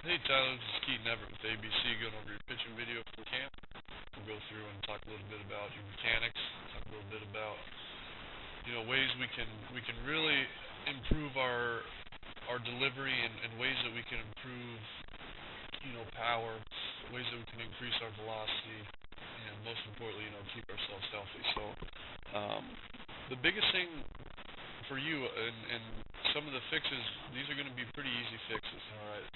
Hey Tyler, this is Keaton Everett with ABC, going over your pitching video from camp. We'll go through and talk a little bit about your mechanics, talk a little bit about ways we can really improve our delivery and ways that we can improve power, ways that we can increase our velocity, and most importantly keep ourselves healthy. So um, the biggest thing for you and some of the fixes, these are going to be pretty easy fixes. All right.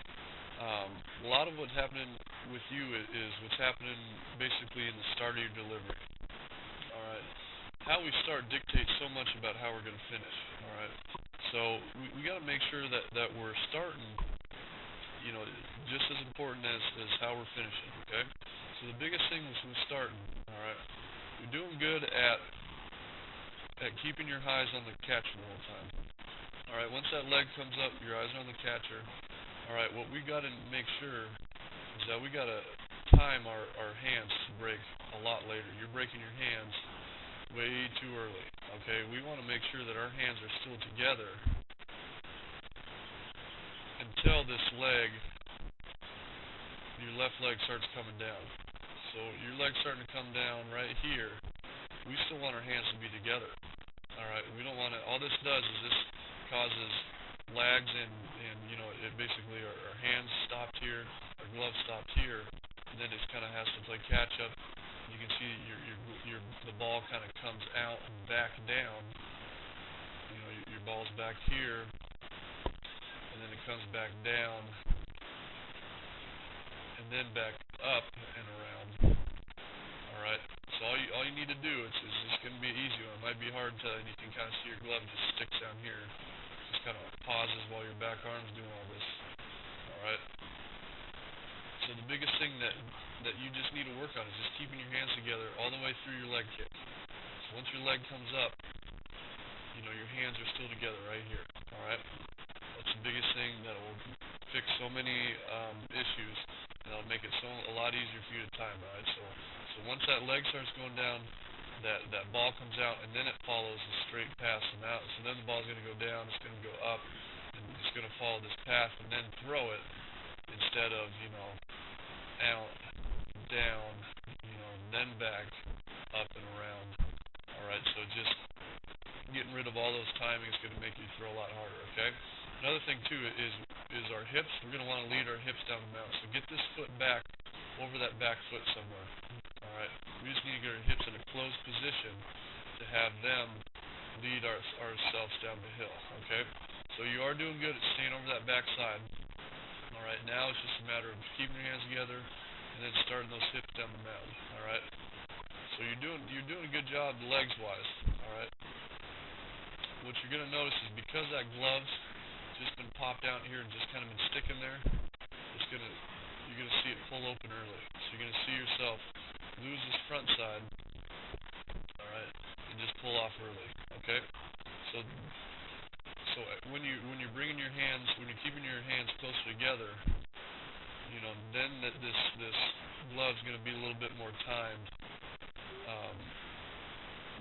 A lot of what's happening with you is what's happening basically in the start of your delivery. All right. How we start dictates so much about how we're going to finish. All right. So we got to make sure that we're starting, just as important as how we're finishing. Okay. So the biggest thing is with starting. All right. You're doing good at keeping your eyes on the catcher the whole time. All right. Once that leg comes up, your eyes are on the catcher. All right. What we got to make sure is that we got to time our hands to break a lot later. You're breaking your hands way too early. Okay, we want to make sure that our hands are still together until this leg, your left leg starts coming down. So your leg's starting to come down right here. We still want our hands to be together. All right, we don't want to. All this does is this causes lags and it basically our hands stopped here, our gloves stopped here, and then it kind of has to play catch up. You can see the ball kind of comes out and back down. Your ball's back here, and then it comes back down, and then back up and around. All right. So all you need to do, it's just going to be an easy one. It might be hard to, and you can kind of see your glove just sticks down here. Just kind of pauses while your back arm's doing all this. All right. So the biggest thing that you just need to work on is just keeping your hands together all the way through your leg kick. So once your leg comes up, your hands are still together right here. All right. That's the biggest thing that will fix so many issues, and that'll make it a lot easier for you to time. All right. So once that leg starts going down, that ball comes out, and then it follows a straight path. So then the ball's going to go down. It's going to go up, and it's going to follow this path, and then throw it instead of out, down, then back, up and around. All right. So just getting rid of all those timing is going to make you throw a lot harder. Okay. Another thing too is our hips. We're going to want to lead our hips down the mound. So get this foot back over that back foot somewhere. All right. We just need to get our hips in a closed position to have them lead ourselves down the hill. Okay. So you are doing good at staying over that back side. All right. Now it's just a matter of keeping your hands together and then starting those hips down the mound. All right. So you're doing a good job legs wise. All right. What you're gonna notice is because that glove's just been popped out here and just kind of been sticking there, you're gonna see it pull open early. So you're gonna see yourself lose this front side, all right, and just pull off early. Okay. So when you're bringing your hands, when you're keeping your hands closer together, then this glove's gonna be a little bit more timed. Um,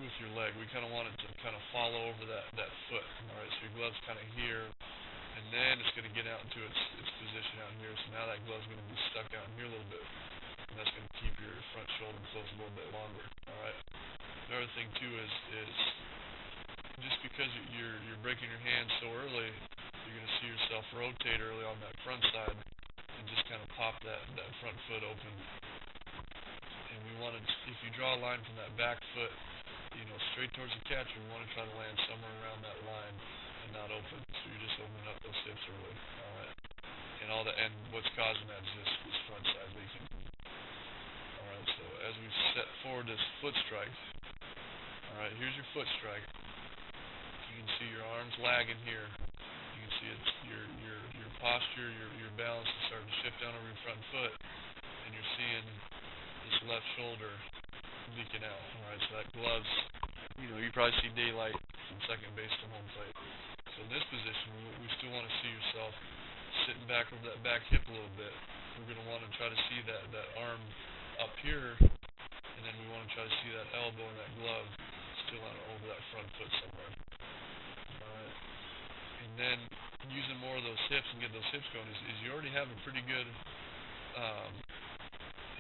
with your leg. We kind of want it to kind of follow over that foot. All right, so your glove's kind of here, and then it's going to get out into its position out here. So now that glove's going to be stuck out in here a little bit, and that's going to keep your front shoulder closed a little bit longer. All right. Another thing too is just because you're breaking your hands so early, you're going to see yourself rotate early on that front side and just kind of pop that front foot open. And we want to, if you draw a line from that back foot, straight towards the catcher, we want to try to land somewhere around that line and not open. So you're just opening up those hips early. All right. And what's causing that is this front side leaking. All right. So as we set forward this foot strike, all right, here's your foot strike. You can see your arms lagging here. You can see it's your posture, your balance is starting to shift down over your front foot, and you're seeing this left shoulder leaking out. All right, so that glove's, you probably see daylight from second base to home plate. So in this position, we still want to see yourself sitting back over that back hip a little bit. We're going to want to try to see that arm up here, and then we want to try to see that elbow and that glove still over that front foot somewhere. All right. And then using more of those hips and get those hips going is you already have a pretty good um,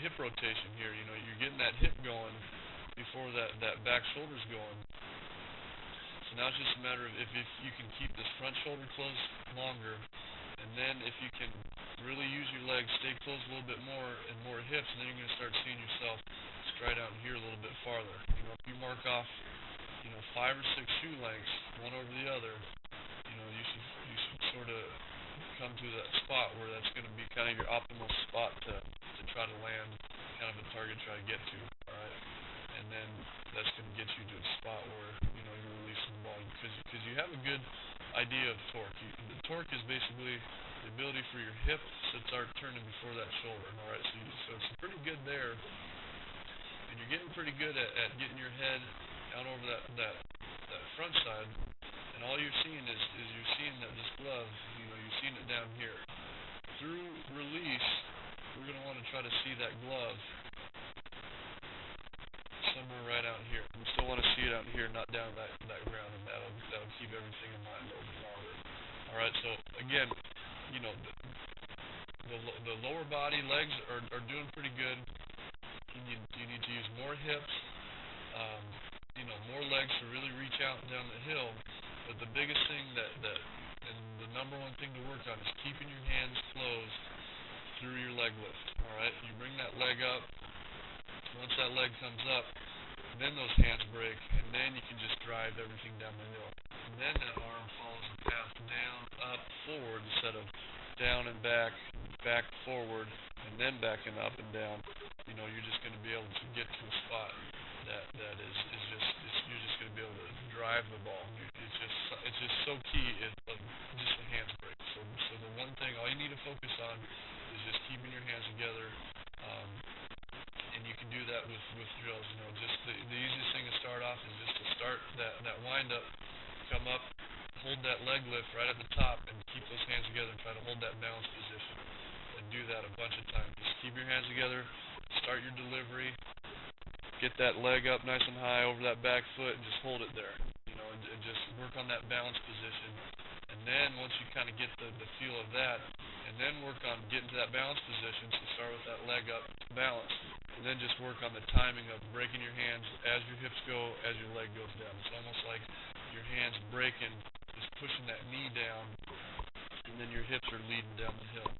hip rotation here. You know, you're getting that hip going before that back shoulder's going. So now it's just a matter of if you can keep this front shoulder closed longer, and then if you can really use your legs, stay closed a little bit more and more hips, and then you're going to start seeing yourself stride out in here a little bit farther. You know, if you mark off, 5 or 6 shoe lengths, one over the other, you should sort of come to that spot where that's going to be kind of your optimal spot to try to land, kind of a target to try to get to, all right? And then that's going to get you to a spot where, you're releasing the ball because you have a good idea of torque. The torque is basically the ability for your hip to start turning before that shoulder, all right? So it's pretty good there, and you're getting pretty good at getting your head down over that front side, and all you're seeing is you're seeing that this glove, you're seeing it down here. Through release, we're going to want to try to see that glove somewhere right out here. We still want to see it out here, not down that ground, and that'll keep everything in line a little bit longer. All right, so again, the lower body legs are doing pretty good. You need to use more hips, more legs to really reach out down the hill. But the biggest thing and the number one thing to work on is keeping your hands closed through your leg lift. All right, you bring that leg up. Once that leg comes up, then those hands break, and then you can just drive everything down the hill. And then that arm follows the path down, up, forward, instead of down and back, forward, and then backing up and down. You're just going to be able to get to a spot that is just you're just going to be able to drive the ball. It's just so key. Just the hands break. So the one thing, all you need to focus on is just keeping your hands together. And you can do that with drills. Just the easiest thing to start off is just to start that wind up, come up, hold that leg lift right at the top, and keep those hands together and try to hold that balance position. And do that a bunch of times. Just keep your hands together, start your delivery, get that leg up nice and high over that back foot, and just hold it there. And just work on that balance position. And then once you kind of get the feel of that, and then work on getting to that balance position, so start with that leg up balance, and then just work on the timing of breaking your hands as your hips go, as your leg goes down. It's almost like your hands breaking, just pushing that knee down, and then your hips are leading down the hill.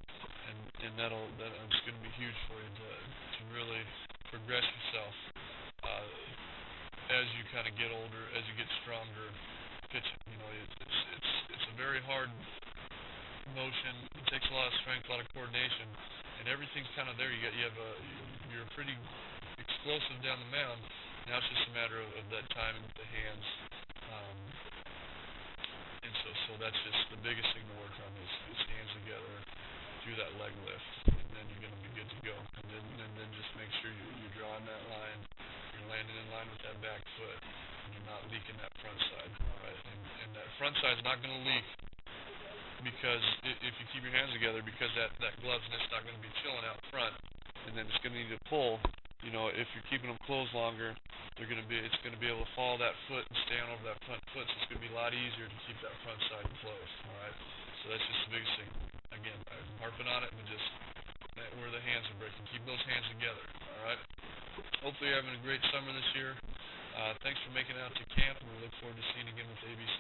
And that's going to be huge for you to really progress yourself as you kind of get older, as you get stronger pitching. It's a very hard motion. It takes a lot of strength, a lot of coordination, and everything's kind of there. You're pretty explosive down the mound. Now it's just a matter of that timing with the hands. And so that's just the biggest thing to work on is hands together, do that leg lift, and then you're going to be good to go. And then just make sure you're drawing that line, you're landing in line with that back foot, and you're not leaking that front side. All right, and that front side's not going to leak because if you keep your hands together, because that glove's not going to be chilling out front, and then it's going to need to pull. If you're keeping them closed longer, it's going to be able to follow that foot and stay on over that front foot. So it's going to be a lot easier to keep that front side closed. All right. So that's just the biggest thing. Again, I'm harping on it, but just where the hands are breaking, keep those hands together. All right. Hopefully you're having a great summer this year. Thanks for making it out to camp, and we look forward to seeing you again with ABC.